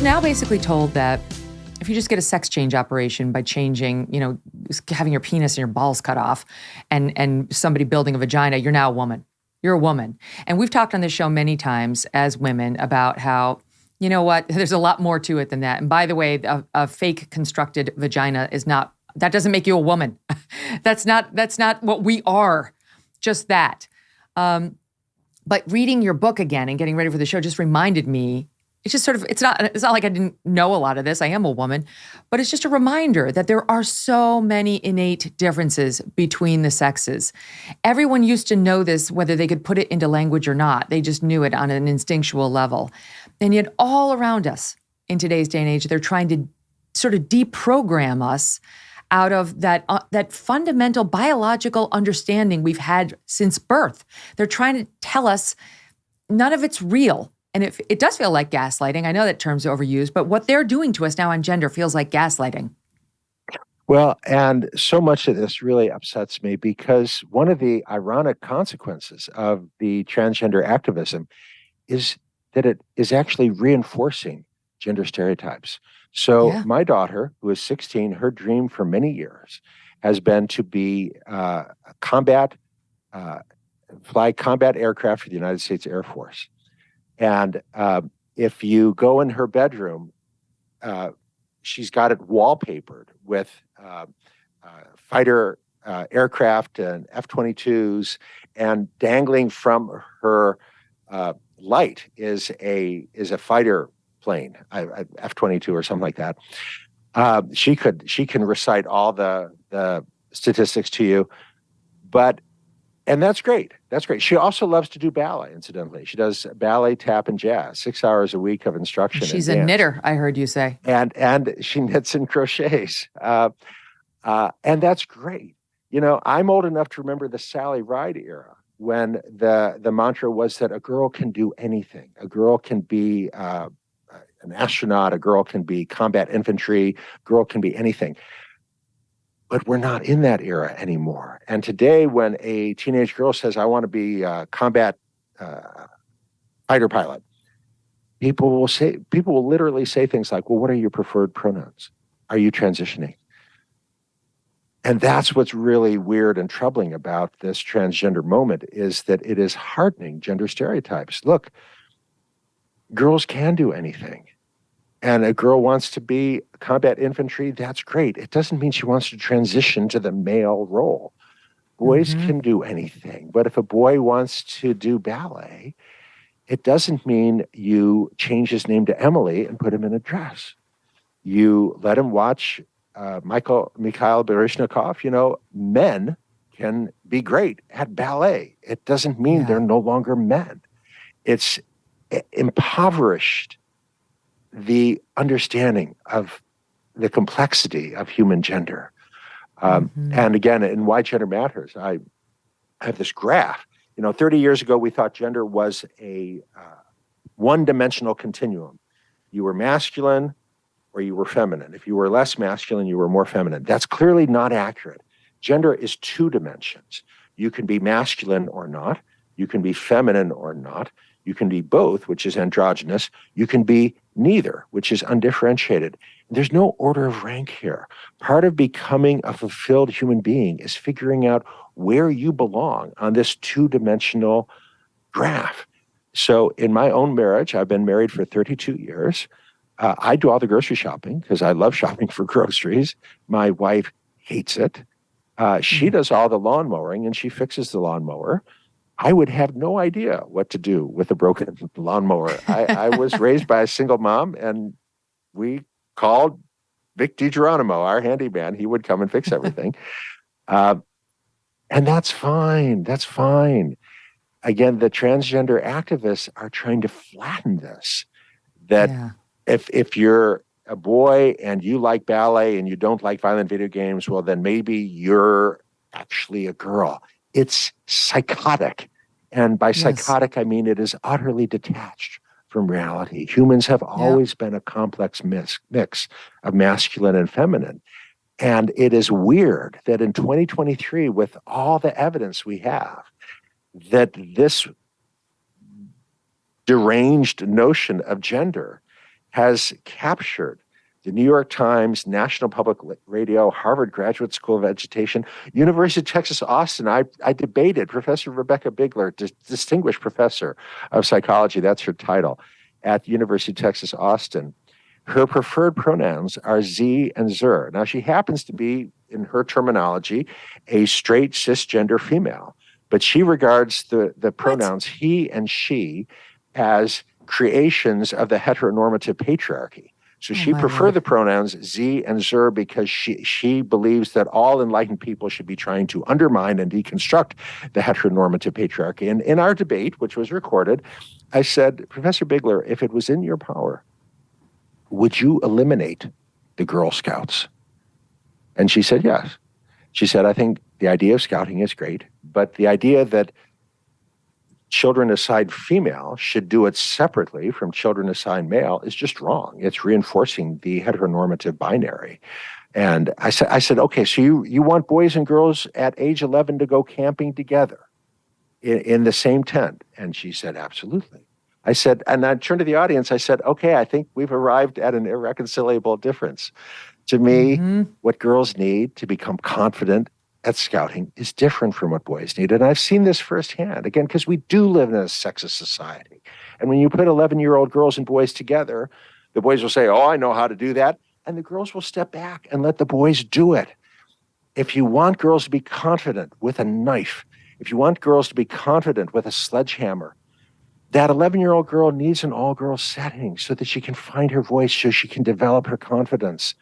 now basically told that if you just get a sex change operation by changing, having your penis and your balls cut off and somebody building a vagina, you're now a woman. You're a woman. And we've talked on this show many times as women about how, you know what, there's a lot more to it than that. And by the way, a fake constructed vagina that doesn't make you a woman. That's not what we are, just that. But reading your book again and getting ready for the show just reminded me, it's not like I didn't know a lot of this. I am a woman, but it's just a reminder that there are so many innate differences between the sexes. Everyone used to know this, whether they could put it into language or not. They just knew it on an instinctual level. And yet all around us in today's day and age, they're trying to sort of deprogram us out of that fundamental biological understanding we've had since birth. They're trying to tell us none of it's real. And it does feel like gaslighting. I know that term's overused, but what they're doing to us now on gender feels like gaslighting. Well, and so much of this really upsets me because one of the ironic consequences of the transgender activism is that it is actually reinforcing gender stereotypes. So my daughter, who is 16, her dream for many years has been to be fly combat aircraft for the United States Air Force. And if you go in her bedroom, she's got it wallpapered with fighter aircraft and F-22s, and dangling from her light is a fighter plane, F-22 or something like that. She can recite all the statistics to you, and that's great. That's great. She also loves to do ballet, incidentally. She does ballet, tap, and jazz, 6 hours a week of instruction. She's a knitter, I heard you say. And she knits and crochets. And that's great. I'm old enough to remember the Sally Ride era when the mantra was that a girl can do anything. A girl can be an astronaut. A girl can be combat infantry. A girl can be anything. But we're not in that era anymore. And today, when a teenage girl says, I want to be a combat fighter pilot, people will literally say things like, well, what are your preferred pronouns? Are you transitioning? And that's what's really weird and troubling about this transgender moment, is that it is hardening gender stereotypes. Look, girls can do anything. And a girl wants to be combat infantry, that's great. It doesn't mean she wants to transition to the male role. Boys can do anything. But if a boy wants to do ballet, it doesn't mean you change his name to Emily and put him in a dress. You let him watch Mikhail Baryshnikov. Men can be great at ballet. It doesn't mean they're no longer men. It's impoverished the understanding of the complexity of human gender. And again, in Why Gender Matters, I have this graph. 30 years ago, we thought gender was a one-dimensional continuum. You were masculine or you were feminine. If you were less masculine, you were more feminine. That's clearly not accurate. Gender is 2 dimensions. You can be masculine or not. You can be feminine or not. You can be both, which is androgynous. You can be neither, which is undifferentiated. There's no order of rank here. Part of becoming a fulfilled human being is figuring out where you belong on this 2-dimensional graph. So in my own marriage, I've been married for 32 years. I do all the grocery shopping because I love shopping for groceries. My wife hates it. She does all the lawn mowing and she fixes the lawnmower. I would have no idea what to do with a broken lawnmower. I was raised by a single mom, and we called Vic DiGeronimo, our handyman. He would come and fix everything. And that's fine. That's fine. Again, the transgender activists are trying to flatten this. That if you're a boy and you like ballet and you don't like violent video games, well, then maybe you're actually a girl. It's psychotic. And by psychotic, I mean it is utterly detached from reality. Humans have always been a complex mix of masculine and feminine. And it is weird that in 2023, with all the evidence we have, that this deranged notion of gender has captured the New York Times, National Public Radio, Harvard Graduate School of Education, University of Texas, Austin. I debated Professor Rebecca Bigler, distinguished professor of psychology, that's her title, at University of Texas, Austin. Her preferred pronouns are Z and Zer. Now, she happens to be, in her terminology, a straight cisgender female, but she regards the pronouns he and she as creations of the heteronormative patriarchy. So she prefers the pronouns Z and Zer because she believes that all enlightened people should be trying to undermine and deconstruct the heteronormative patriarchy. And in our debate, which was recorded, I said, Professor Bigler, if it was in your power, would you eliminate the Girl Scouts? And she said, yes. She said, I think the idea of scouting is great, but the idea that children assigned female should do it separately from children assigned male is just wrong. It's reinforcing the heteronormative binary. And I said, okay, so you want boys and girls at age 11 to go camping together in the same tent? And she said, absolutely. I said, and I turned to the audience, I said, okay, I think we've arrived at an irreconcilable difference. To me, what girls need to become confident at scouting is different from what boys need. And I've seen this firsthand, again, because we do live in a sexist society. And when you put 11-year-old girls and boys together, the boys will say, oh, I know how to do that. And the girls will step back and let the boys do it. If you want girls to be confident with a knife, if you want girls to be confident with a sledgehammer, that 11-year-old girl needs an all-girls setting so that she can find her voice, so she can develop her confidence.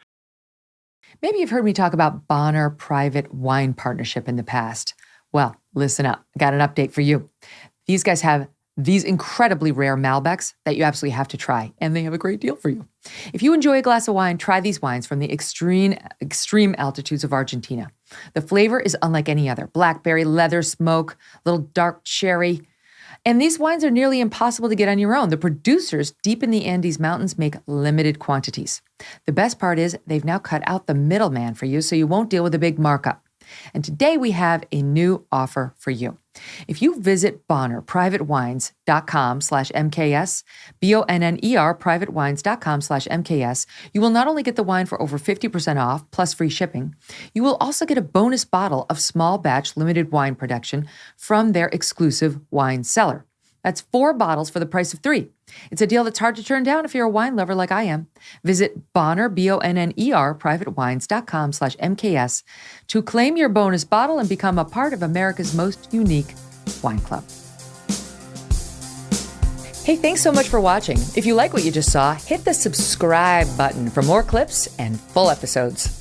Maybe you've heard me talk about Bonner Private Wine Partnership in the past. Well, listen up. I got an update for you. These guys have these incredibly rare Malbecs that you absolutely have to try, and they have a great deal for you. If you enjoy a glass of wine, try these wines from the extreme altitudes of Argentina. The flavor is unlike any other. Blackberry, leather, smoke, little dark cherry. And these wines are nearly impossible to get on your own. The producers deep in the Andes Mountains make limited quantities. The best part is they've now cut out the middleman for you so you won't deal with a big markup. And today we have a new offer for you. If you visit bonnerprivatewines.com/MKS, BONNER privatewines.com/MKS, you will not only get the wine for over 50% off plus free shipping, you will also get a bonus bottle of small batch limited wine production from their exclusive wine cellar. That's 4 bottles for the price of 3. It's a deal that's hard to turn down if you're a wine lover like I am. Visit Bonner, BONNER, privatewines.com/MKS to claim your bonus bottle and become a part of America's most unique wine club. Hey, thanks so much for watching. If you like what you just saw, hit the subscribe button for more clips and full episodes.